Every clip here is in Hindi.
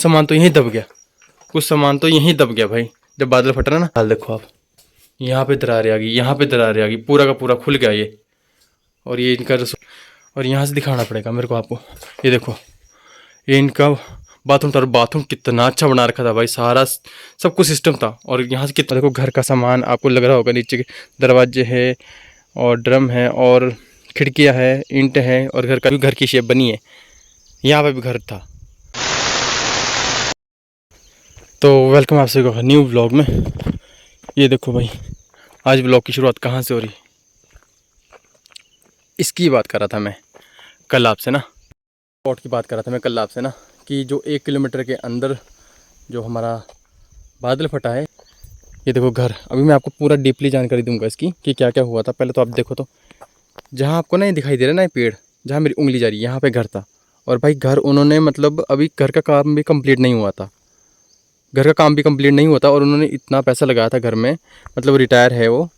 सामान तो यहीं दब गया, कुछ सामान तो यहीं दब गया भाई जब बादल फटा ना। हाल देखो आप, यहाँ पे दरारें आ गई, यहाँ पे दरारें आ गई, पूरा का पूरा खुल गया ये। और ये इनका और यहाँ से दिखाना पड़ेगा मेरे को आपको। ये देखो, ये इनका बाथरूम था, और बाथरूम कितना अच्छा बना रखा था भाई, सारा सब कुछ सिस्टम था। और यहाँ से कितना देखो घर का सामान आपको लग रहा होगा, नीचे के दरवाजे है और ड्रम है और खिड़कियाँ है, ईंट है, और घर का भी घर की शेप बनी है। यहाँ पे भी घर था। तो वेलकम आप सभी को न्यू व्लॉग में। ये देखो भाई, आज व्लॉग की शुरुआत कहाँ से हो रही, इसकी बात कर रहा था मैं कल आपसे ना, स्पॉट की बात कर रहा था मैं कल आपसे ना, कि जो 1 किलोमीटर के अंदर जो हमारा बादल फटा है। ये देखो घर, अभी मैं आपको पूरा डीपली जानकारी दूंगा इसकी कि क्या क्या हुआ था। पहले तो आप देखो, तो जहाँ आपको ना ये दिखाई दे रहा है ना, ये पेड़ जहाँ मेरी उंगली जा रही है, यहाँ पे घर था। और भाई घर उन्होंने मतलब अभी घर का काम भी कंप्लीट नहीं हुआ था, घर का काम भी कंप्लीट नहीं हुआ था, और उन्होंने इतना पैसा लगाया था घर में, मतलब रिटायर है वो,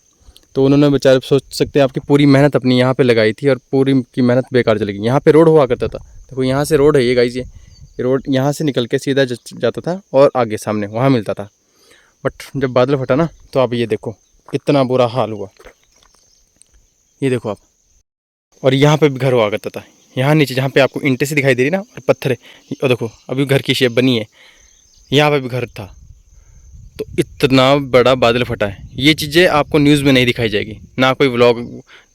तो उन्होंने बेचारे सोच सकते हैं आपकी पूरी मेहनत अपनी यहाँ पे लगाई थी, और पूरी की मेहनत बेकार चली गई। यहाँ पे रोड हुआ करता था, देखो यहाँ से रोड है ये गाइस, ये रोड यहाँ से निकल के सीधा जाता था और आगे सामने वहाँ मिलता था। बट जब बादल फटा ना, तो आप ये देखो कितना बुरा हाल हुआ। ये देखो आप, और यहाँ पे भी घर हुआ करता था, यहाँ नीचे जहाँ पे आपको ईंटें से दिखाई दे रही ना और पत्थर है, और देखो अभी घर की शेप बनी है, यहाँ पे भी घर था। तो इतना बड़ा बादल फटा है, ये चीज़ें आपको न्यूज़ में नहीं दिखाई जाएगी, ना कोई व्लॉग,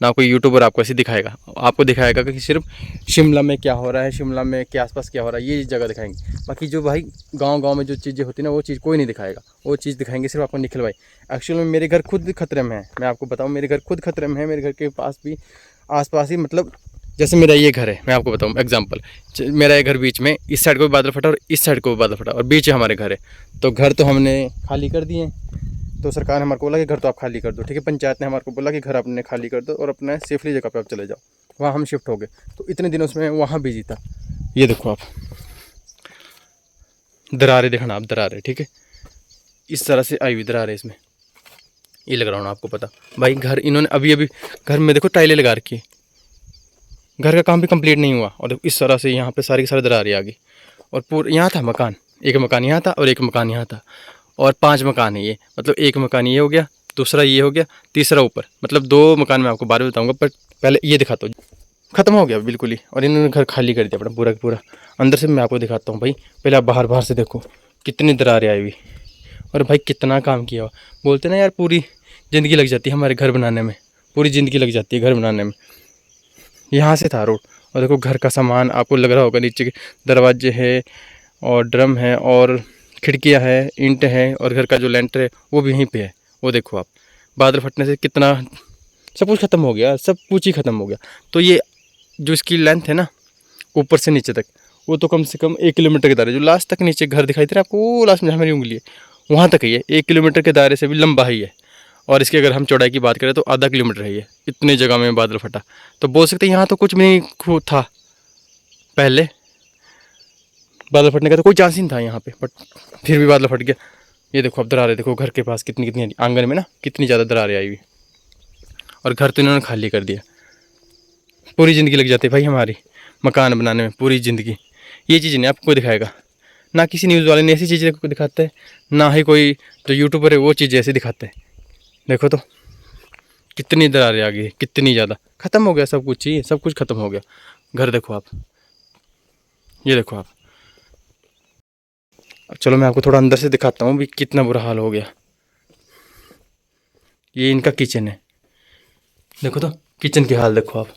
ना कोई यूट्यूबर आपको ऐसे दिखाएगा। आपको दिखाएगा कि सिर्फ शिमला में क्या हो रहा है, शिमला में के आसपास क्या हो रहा है, ये जगह दिखाएंगे। बाकी जो भाई गांव में जो चीज़ें होती है ना, वो चीज़ कोई नहीं दिखाएगा। वो चीज़ दिखाएंगे सिर्फ आपको निखिल भाई। एक्चुअल में मेरे घर खुद खतरे में है, मैं आपको बताऊँ, मेरे घर खुद खतरे में है। मेरे घर के पास भी आसपास ही, मतलब जैसे मेरा ये घर है, मैं आपको बताऊँ एग्जांपल, मेरा ये घर बीच में, इस साइड को भी बादल फटा और इस साइड को भी बादल फटा, और बीच में हमारे घर है। तो घर तो हमने खाली कर दिए, तो सरकार ने हमारे को बोला कि घर तो आप खाली कर दो, ठीक है। पंचायत ने हमारे को बोला कि घर अपने खाली कर दो और अपना सेफली जगह पे आप चले जाओ। वहाँ हम शिफ्ट हो गए। तो इतने दिनों से मैं वहाँ बिजी था। ये देखो आप, दरारें देखना आप, दरारें, ठीक है, इस तरह से आई हुई दरारें इसमें, ये लग रहा हूँ आपको पता भाई। घर इन्होंने अभी घर में देखो टाइलें लगा रखी है, घर का काम भी कंप्लीट नहीं हुआ, और इस तरह से यहाँ पे सारी की सारी दरारें आ गई। और पूरा यहाँ था मकान, एक मकान यहाँ था और एक मकान यहाँ था, और 5 मकान है ये, मतलब एक मकान ये हो गया, दूसरा ये हो गया, तीसरा ऊपर, मतलब 2 मकान मैं आपको बाद में बताऊँगा। पर पहले ये दिखाता हूँ, ख़त्म हो गया बिल्कुल ही, और इन्होंने घर खाली कर दिया अपना पूरा पूरा। अंदर से मैं आपको दिखाता हूँ भाई। पहले आप बाहर से देखो कितनी दरारें आई हुई, और भाई कितना काम किया हुआ। बोलते ना यार, पूरी ज़िंदगी लग जाती है हमारे घर बनाने में, पूरी ज़िंदगी लग जाती है घर बनाने में। यहाँ से था रोड, और देखो घर का सामान आपको लग रहा होगा, नीचे के दरवाजे है और ड्रम है और खिड़कियाँ है, ईंट है, और घर का जो लेंटर है वो भी यहीं पे है। वो देखो आप, बादल फटने से कितना सब कुछ ख़त्म हो गया, सब कुछ ही ख़त्म हो गया। तो ये जो इसकी लेंथ है ना, ऊपर से नीचे तक, वो तो कम से कम 1 किलोमीटर के दायरे, जो लास्ट तक नीचे घर दिखाई दे रहा है आपको, वो लास्ट में जहाँ मेरी उंगली है वहाँ तक ही है। 1 किलोमीटर के दायरे से भी लंबा ही है। और इसकी अगर हम चौड़ाई की बात करें तो आधा किलोमीटर है ये, इतनी जगह में बादल फटा। तो बोल सकते हैं यहाँ तो कुछ भी नहीं था पहले, बादल फटने का तो कोई चांस ही नहीं था यहाँ पे, बट फिर भी बादल फट गया। ये देखो अब दरारें देखो, घर के पास कितनी कितनी आंगन में ना कितनी ज़्यादा दरारें आई हुई, और घर तो इन्होंने खाली कर दिया। पूरी ज़िंदगी लग जाती है भाई हमारी मकान बनाने में, पूरी ज़िंदगी। ये चीज़ नहीं आपको कोई दिखाएगा, ना किसी न्यूज़ वाले ने ऐसी चीज़ें को दिखाता है, ना ही कोई जो यूट्यूबर है वो चीज़ें ऐसी दिखाते हैं। देखो तो कितनी दरारें आ गई, कितनी ज़्यादा, ख़त्म हो गया सब कुछ ही, सब कुछ ख़त्म हो गया। घर देखो आप, ये देखो आप। अब चलो मैं आपको थोड़ा अंदर से दिखाता हूँ भी कितना बुरा हाल हो गया। ये इनका किचन है, देखो तो किचन की हाल देखो आप।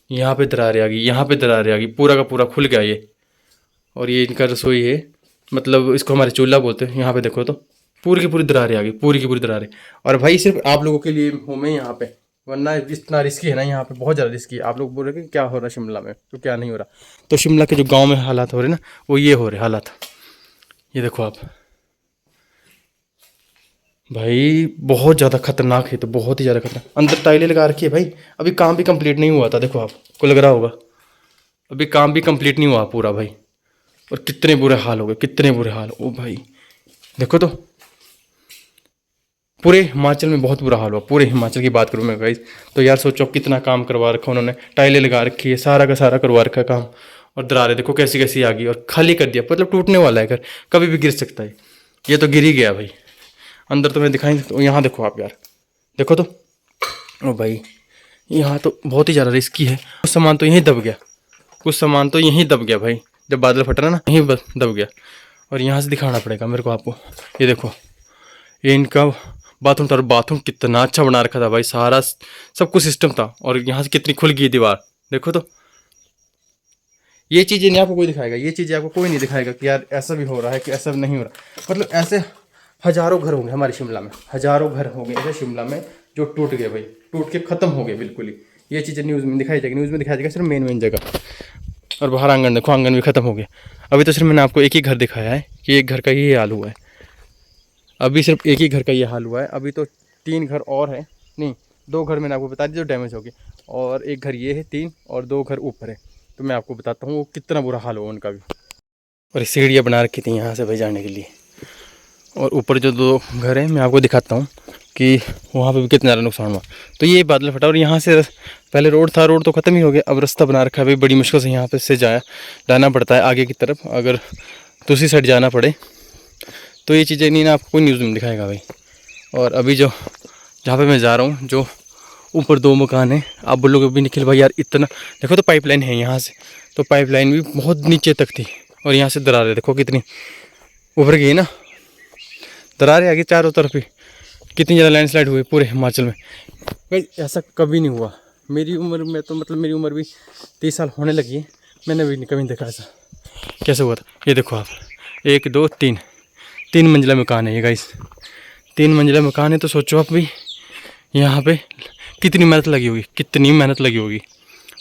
यहाँ पे दरारें आ गई, यहाँ पे दरारें आ गई, पूरा का पूरा खुल गया ये। और ये इनका रसोई है, मतलब इसको हमारे चूल्हा बोलते हैं। यहाँ पे देखो तो पूरी की पूरी दरारें आ गई, पूरी की पूरी दरारें। और भाई सिर्फ आप लोगों के लिए हूँ मैं यहाँ पे, वरना इतना रिस्की है ना यहाँ पे, बहुत ज़्यादा रिस्की है। आप लोग बोल रहे कि क्या हो रहा है शिमला में, तो क्या नहीं हो रहा। तो शिमला के जो गाँव में हालात हो रहे ना, वो ये हो रहे हालात। ये देखो आप भाई, बहुत ज़्यादा खतरनाक है, तो बहुत ही ज़्यादा खतरनाक। अंदर टाइलें लगा रखी है भाई, अभी काम भी कंप्लीट नहीं हुआ था। देखो आपको लग रहा होगा अभी काम भी कंप्लीट नहीं हुआ पूरा भाई। और कितने बुरे हाल हो गए, कितने बुरे हाल। ओ भाई देखो तो, पूरे हिमाचल में बहुत बुरा हाल हुआ। पूरे हिमाचल की बात करूँ मैं गाइस, तो यार सोचो कितना काम करवा रखा उन्होंने, टाइलें लगा रखी है, सारा का सारा करवा रखा है काम। और दरारें देखो कैसी कैसी आ गई और खाली कर दिया, मतलब टूटने वाला है घर, कभी भी गिर सकता है। ये तो गिर ही गया भाई। अंदर तो मैं दिखाई, तो यहाँ देखो आप यार, देखो तो, ओ भाई यहाँ तो बहुत ही ज़्यादा रिस्की है। कुछ सामान तो यहीं दब गया, कुछ सामान तो यहीं दब गया भाई, जब बादल फट रहा ना यहीं दब गया। और यहाँ से दिखाना पड़ेगा मेरे को आपको, ये देखो ये इनका बाथरूम था, बाथरूम कितना अच्छा बना रखा था भाई, सारा सब कुछ सिस्टम था। और यहाँ से कितनी खुल गई दीवार, देखो तो। ये चीज़ें नहीं आपको कोई दिखाएगा, ये चीज़ें आपको कोई नहीं दिखाएगा कि यार ऐसा भी हो रहा है, कि ऐसा नहीं हो रहा। मतलब ऐसे हज़ारों घर होंगे हमारे शिमला में, हज़ारों घर हो गए ऐसे शिमला में जो टूट गए भाई, टूट के ख़त्म हो गए बिल्कुल ही। ये चीज़ें न्यूज़ में दिखाई जाएगी, न्यूज़ में दिखाया जाएगा सिर्फ मेन जगह। और बाहर आंगन देखो, आंगन भी ख़त्म हो गया। अभी तो सिर्फ मैंने आपको एक ही घर दिखाया है कि एक घर का ये हाल हुआ है, अभी सिर्फ एक ही घर का ये हाल हुआ है। अभी तो 3 घर और हैं, नहीं 2 घर मैंने आपको बता दिया जो डैमेज हो गए, और एक घर ये है 3, और 2 घर ऊपर है। तो मैं आपको बताता हूँ वो कितना बुरा हाल हुआ उनका भी। और सीढ़ियाँ बना रखी थी यहाँ से भाई जाने के लिए। और ऊपर जो 2 घर हैं मैं आपको दिखाता हूँ कि वहाँ पे भी कितना ज़्यादा नुकसान हुआ। तो ये बादल फटा, और यहाँ से पहले रोड था, रोड तो ख़त्म ही हो गया, अब रास्ता बना रखा है भाई। बड़ी मुश्किल से यहाँ पे से जाना पड़ता है आगे की तरफ, अगर दूसरी साइड जाना पड़े तो ये चीज़ें नहीं ना आपको कोई न्यूज़ में दिखाएगा भाई। और अभी जो जहाँ पे मैं जा रहा हूँ, जो ऊपर 2 मकान हैं, आप बोलोगे भी निखिल भाई यार इतना, देखो तो पाइपलाइन है यहाँ से, तो पाइपलाइन भी बहुत नीचे तक थी। और यहाँ से दरारें देखो कितनी उभर गई ना, दरारें आ गई चारों तरफ ही। कितनी ज़्यादा लैंडस्लाइड हुई पूरे हिमाचल में भाई, ऐसा कभी नहीं हुआ मेरी उम्र में। तो मतलब मेरी उम्र भी 30 साल होने लगी है, मैंने भी कभी नहीं देखा ऐसा। कैसे हुआ था ये देखो आप, 1 2 3 मंजिला मकान है ये गाइस, 3 मंजिला मकान है। तो सोचो आप भी यहाँ पे कितनी मेहनत लगी होगी, कितनी मेहनत लगी होगी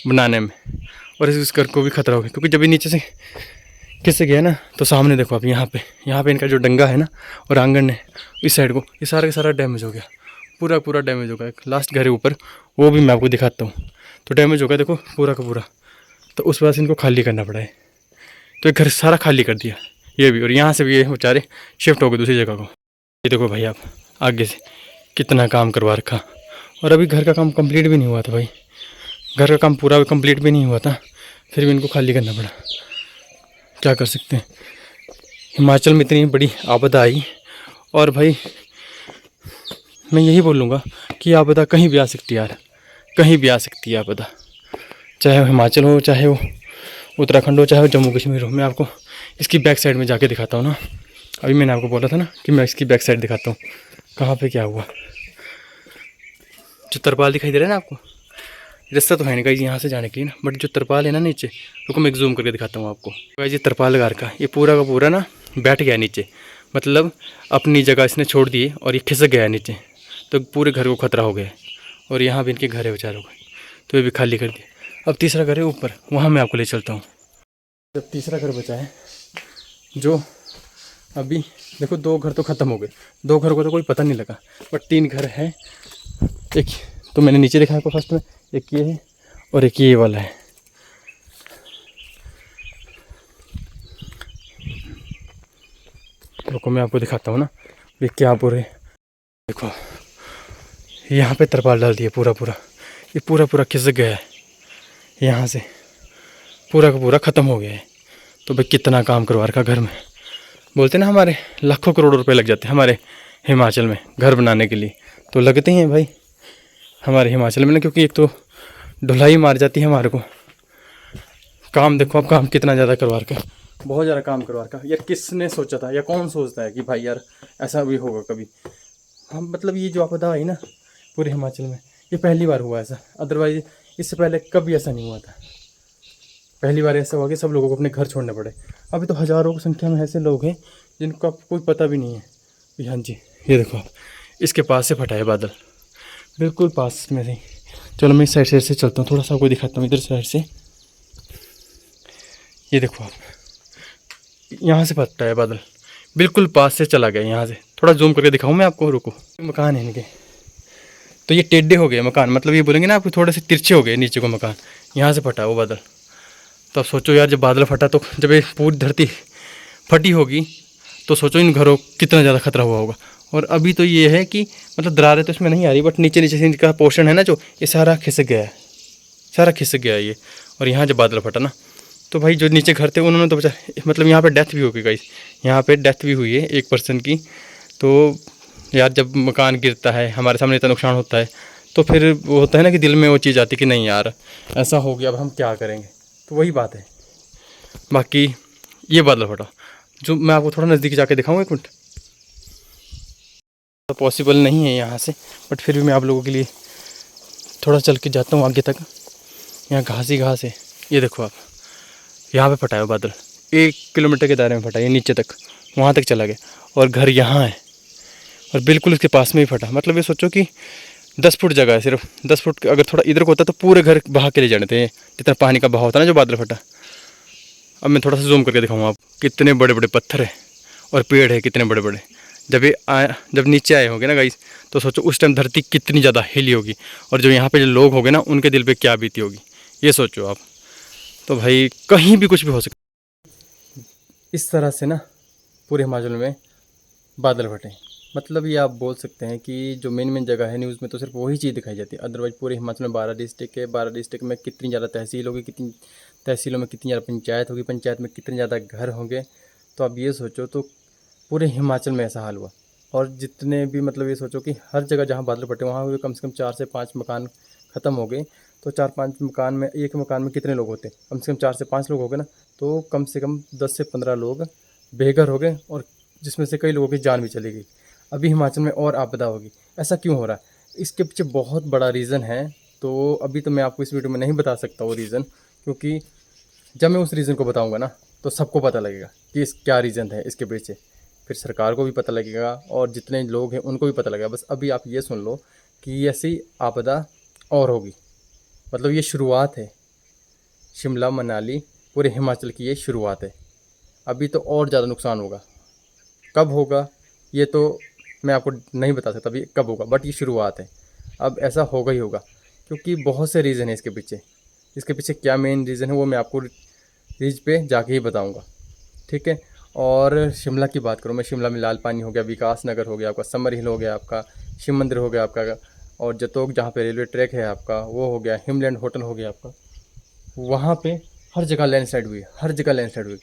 बनाने में। और इस घर को भी खतरा होगा, क्योंकि जब भी नीचे से किससे गया ना, तो सामने देखो आप यहाँ पे इनका जो डंगा है ना, और आंगन है इस साइड को, ये सारा का सारा डैमेज हो गया, पूरा डैमेज हो गया। एक लास्ट घर है ऊपर, वो भी मैं आपको दिखाता हूँ, तो डैमेज हो गया देखो पूरा का पूरा। तो उस वजह से इनको खाली करना पड़ा है, तो एक घर सारा खाली कर दिया ये भी। और यहाँ से भी ये बेचारे शिफ्ट हो गए दूसरी जगह को। ये देखो भाई आप आगे से कितना काम करवा रखा, और अभी घर का काम कंप्लीट भी नहीं हुआ था भाई, घर का काम पूरा कंप्लीट भी नहीं हुआ था, फिर भी इनको खाली करना पड़ा। क्या कर सकते हैं, हिमाचल में इतनी बड़ी आपदा आई। और भाई मैं यही बोलूँगा कि आपदा कहीं भी आ सकती है यार, कहीं भी आ सकती है आपदा, चाहे वो हिमाचल हो, चाहे वो उत्तराखंड हो, चाहे वो जम्मू कश्मीर हो। मैं आपको इसकी बैक साइड में जाके दिखाता हूँ ना, अभी मैंने आपको बोला था ना कि मैं इसकी बैक साइड दिखाता हूँ कहाँ पे क्या हुआ। जो तरपाल दिखाई दे रहा है ना आपको, रास्ता तो है नहीं गाइस यहाँ से जाने के लिए ना, बट जो तरपाल है ना नीचे, रुको मैं जूम करके दिखाता हूँ आपको। गाइस ये तरपाल लगा रखा, ये पूरा का पूरा ना बैठ गया नीचे, मतलब अपनी जगह इसने छोड़ दिए और ये खिसक गया नीचे, तो पूरे घर को खतरा हो गया। और यहाँ भी इनके घर है बेचारों का, तो ये भी खाली कर दिया। अब तीसरा घर है ऊपर, वहाँ मैं आपको ले चलता हूँ। जब तीसरा घर बचा है, जो अभी देखो 2 घर तो ख़त्म हो गए, 2 घर को तो कोई पता नहीं लगा, बट 3 घर है। एक तो मैंने नीचे देखा आपको फर्स्ट में, एक ये है और एक ये वाला है। रुको मैं आपको दिखाता हूँ ना ये क्या पूरे, देखो यहाँ पे तरपाल डाल दिया पूरा, ये पूरा खिसक गया है, यहाँ से पूरा का पूरा ख़त्म हो गया है। तो भाई कितना काम करवा रखा घर में, बोलते ना हमारे लाखों करोड़ों रुपए लग जाते हैं हमारे हिमाचल में घर बनाने के लिए, तो लगते ही हैं भाई हमारे हिमाचल में ना, क्योंकि एक तो ढुलाई मार जाती है हमारे को। काम देखो आप, काम कितना ज़्यादा करवा रखा, बहुत ज़्यादा काम करवा रखा यार। किसने सोचा था या कौन सोचता है कि भाई यार ऐसा भी होगा कभी। हम मतलब ये जो आपदा आई ना पूरे हिमाचल में, ये पहली बार हुआ ऐसा, अदरवाइज इससे पहले कभी ऐसा नहीं हुआ था। पहली बार ऐसा हुआ कि सब लोगों को अपने घर छोड़ने पड़े। अभी तो हज़ारों की संख्या में ऐसे लोग हैं जिनको आपको कोई पता भी नहीं है कि हाँ जी ये देखो आप, इसके पास से फटा है बादल, बिल्कुल पास में से। चलो मैं इस साइड से चलता हूँ, थोड़ा सा आपको दिखाता हूँ इधर साइड से। ये देखो आप, यहाँ से फटा है बादल, बिल्कुल पास से चला गया। यहाँ से थोड़ा जूम करके दिखाऊँ मैं आपको, रुको। मकान है इनके, तो ये टेढ़े हो गए मकान, मतलब ये बोलेंगे ना आपको थोड़े से तिरछे हो गए नीचे को मकान, यहाँ से फटा वो बादल। तो अब सोचो यार, जब बादल फटा तो जब ये पूरी धरती फटी होगी तो सोचो इन घरों कितना ज़्यादा खतरा हुआ होगा। और अभी तो ये है कि मतलब दरारें तो इसमें नहीं आ रही, बट नीचे से इनका पोर्शन है ना जो, ये सारा खिसक गया है, सारा खिसक गया है ये। और यहाँ जब बादल फटा ना तो भाई जो नीचे घर थे उन्होंने तो बेचारे, मतलब यहाँ पे डेथ भी हो गई गाइस, यहाँ पे डेथ भी हुई है एक पर्सन की। तो यार जब मकान गिरता है, हमारे सामने इतना नुकसान होता है, तो फिर वो होता है ना कि दिल में वो चीज़ आती है कि नहीं यार ऐसा हो गया, अब हम क्या करेंगे। तो वही बात है। बाकी ये बादल फटा जो मैं आपको थोड़ा नज़दीक जाके दिखाऊँ एक मिनट, तो पॉसिबल नहीं है यहाँ से, बट फिर भी मैं आप लोगों के लिए थोड़ा चल के जाता हूँ आगे तक। यहाँ घास ही घास है, ये देखो आप, यहाँ पे फटा है बादल, 1 किलोमीटर के दायरे में फटा है, ये नीचे तक वहाँ तक चला गया, और घर यहाँ है और बिल्कुल उसके पास में ही फटा। मतलब ये सोचो कि 10 फुट जगह है, सिर्फ 10 फुट, अगर थोड़ा इधर को होता तो पूरे घर बहा के ले जाने थे, जितना पानी का बहाव होता ना जो बादल फटा। अब मैं थोड़ा सा जूम करके दिखाऊंगा आप, कितने बड़े बड़े पत्थर है और पेड़ है कितने बड़े बड़े। जब नीचे आए होंगे ना गाइस, तो सोचो उस टाइम धरती कितनी ज़्यादा हिली होगी, और जो यहाँ पे जो लोग होंगे ना उनके दिल पे क्या बीती होगी, ये सोचो आप। तो भाई कहीं भी कुछ भी हो सकता इस तरह से ना, पूरे हिमाचल में बादल फटे। मतलब ये आप बोल सकते हैं कि जो मेन जगह है न्यूज़ में तो सिर्फ वही चीज़ दिखाई जाती है, अदरवाइज़ पूरे हिमाचल में 12 डिस्ट्रिक्ट है, 12 डिस्ट्रिक्ट में कितनी ज़्यादा तहसील होगी, कितनी तहसीलों में कितनी ज़्यादा पंचायत होगी, पंचायत में कितने ज़्यादा घर होंगे। तो आप ये सोचो, तो पूरे हिमाचल में ऐसा हाल हुआ। और जितने भी, मतलब ये सोचो कि हर जगह जहाँ बादल फटे वहाँ हुए कम से कम 4 से 5 मकान ख़त्म हो गए। तो 4-5 मकान में, एक मकान में कितने लोग होते, कम से कम 4 से 5 लोग हो गए ना, तो कम से कम 10 से 15 लोग बेघर हो गए, और जिसमें से कई लोगों की जान भी चली गई। अभी हिमाचल में और आपदा होगी। ऐसा क्यों हो रहा है? इसके पीछे बहुत बड़ा रीज़न है। तो अभी तो मैं आपको इस वीडियो में नहीं बता सकता वो रीज़न, क्योंकि जब मैं उस रीज़न को बताऊंगा ना तो सबको पता लगेगा कि इस क्या रीज़न है इसके पीछे। फिर सरकार को भी पता लगेगा और जितने लोग हैं उनको भी पता लगेगा। बस अभी आप ये सुन लो कि ऐसी आपदा और होगी। मतलब ये शुरुआत है, शिमला मनाली पूरे हिमाचल की ये शुरुआत है। अभी तो और ज़्यादा नुकसान होगा। कब होगा ये तो मैं आपको नहीं बता सकता अभी कब होगा, बट ये शुरुआत है। अब ऐसा होगा ही होगा, क्योंकि बहुत से रीज़न है इसके पीछे। इसके पीछे क्या मेन रीज़न है वो मैं आपको रीच पे जाके ही बताऊंगा, ठीक है। और शिमला की बात करूँ मैं, शिमला में लाल पानी हो गया, विकास नगर हो गया आपका, समर हिल हो गया आपका, शिव मंदिर हो गया आपका, और जतोग जहाँ पे रेलवे ट्रैक है आपका वो हो गया, हिमलैंड होटल हो गया आपका। वहाँ पे हर जगह लैंडस्लाइड हुई, हर जगह लैंडस्लाइड हुई।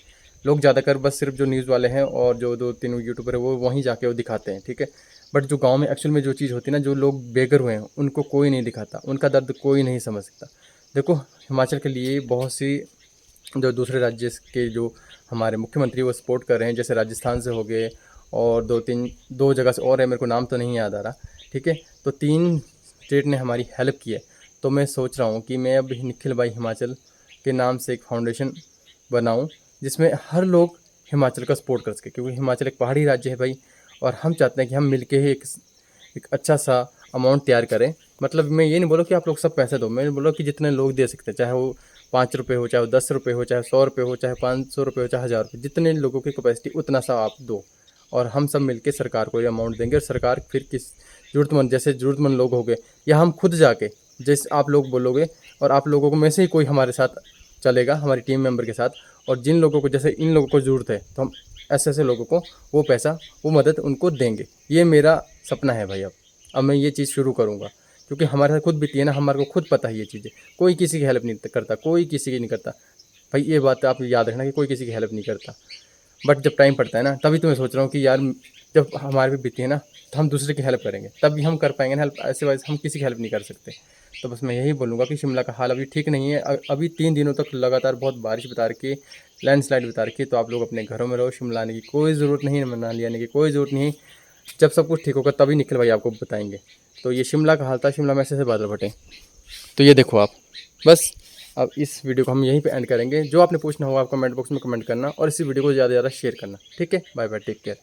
लोग ज़्यादातर बस सिर्फ जो न्यूज़ वाले हैं और जो 2-3 यूट्यूबर है वो वहीं जाके वो दिखाते हैं, ठीक है। बट जो गांव में एक्चुअल में जो चीज़ होती है ना, जो लोग बेघर हुए हैं उनको कोई नहीं दिखाता, उनका दर्द कोई नहीं समझ सकता। देखो हिमाचल के लिए बहुत सी जो दूसरे राज्य के जो हमारे मुख्यमंत्री वो सपोर्ट कर रहे हैं, जैसे राजस्थान से हो गए, और 2 जगह से और है, मेरे को नाम तो नहीं याद आ रहा, ठीक है। तो 3 स्टेट ने हमारी हेल्प की है। तो मैं सोच रहा हूँ कि मैं अब निखिल भाई हिमाचल के नाम से एक फाउंडेशन बनाऊँ, जिसमें हर लोग हिमाचल का सपोर्ट कर सके, क्योंकि हिमाचल एक पहाड़ी राज्य है भाई। और हम चाहते हैं कि हम मिलके ही एक अच्छा सा अमाउंट तैयार करें। मतलब मैं ये नहीं बोला कि आप लोग सब पैसे दो, मैंने बोला कि जितने लोग दे सकते हैं, चाहे वो 5 रुपये हो, चाहे वो 10 रुपये हो, चाहे 100 रुपये हो, चाहे 500 रुपये हो, चाहे 1000 रुपये, जितने लोगों की कैपेसिटी उतना सा आप दो। और हम सब मिलके सरकार को ये अमाउंट देंगे, और सरकार फिर किस ज़रूरतमंद, जैसे ज़रूरतमंद लोग हो गए, या हम खुद जाके, जैसे आप लोग बोलोगे और आप लोगों को में से ही कोई हमारे साथ चलेगा, हमारी टीम मेंबर के साथ, और जिन लोगों को, जैसे इन लोगों को ज़रूरत है, तो हम ऐसे ऐसे लोगों को वो पैसा, वो मदद उनको देंगे। ये मेरा सपना है भाई। अब मैं ये चीज़ शुरू करूँगा, क्योंकि हमारे साथ खुद बीती है ना, हमारे को खुद पता है ये चीज़ें। कोई किसी की हेल्प नहीं करता, कोई किसी की नहीं करता भाई। ये बात आप याद रखना कि कोई किसी की हेल्प नहीं करता। बट जब टाइम पड़ता है ना, तभी तो मैं सोच रहा हूँ कि यार जब हमारे पे बीती है ना, तो हम दूसरे की हेल्प करेंगे, तभी हम कर पाएंगे ना हेल्प। ऐसे वैसे हम किसी की हेल्प नहीं कर सकते। तो बस मैं यही बोलूँगा कि शिमला का हाल अभी ठीक नहीं है। अभी 3 दिनों तक लगातार बहुत बारिश बता रखी है, लैंडस्लाइड बता रखी है। तो आप लोग अपने घरों में रहो, शिमला आने की कोई ज़रूरत नहीं है, मनाली आने की कोई ज़रूरत नहीं। जब सब कुछ ठीक होगा तभी निखिल भाई आपको बताएंगे। तो ये शिमला का हाल था, शिमला में ऐसे बादल फटे। तो ये देखो आप, बस अब इस वीडियो को हम यहीं पे एंड करेंगे। जो आपने पूछना होगा आप कमेंट बॉक्स में कमेंट करना, और इसी वीडियो को ज़्यादा से ज़्यादा शेयर करना, ठीक है। Bye bye, take care.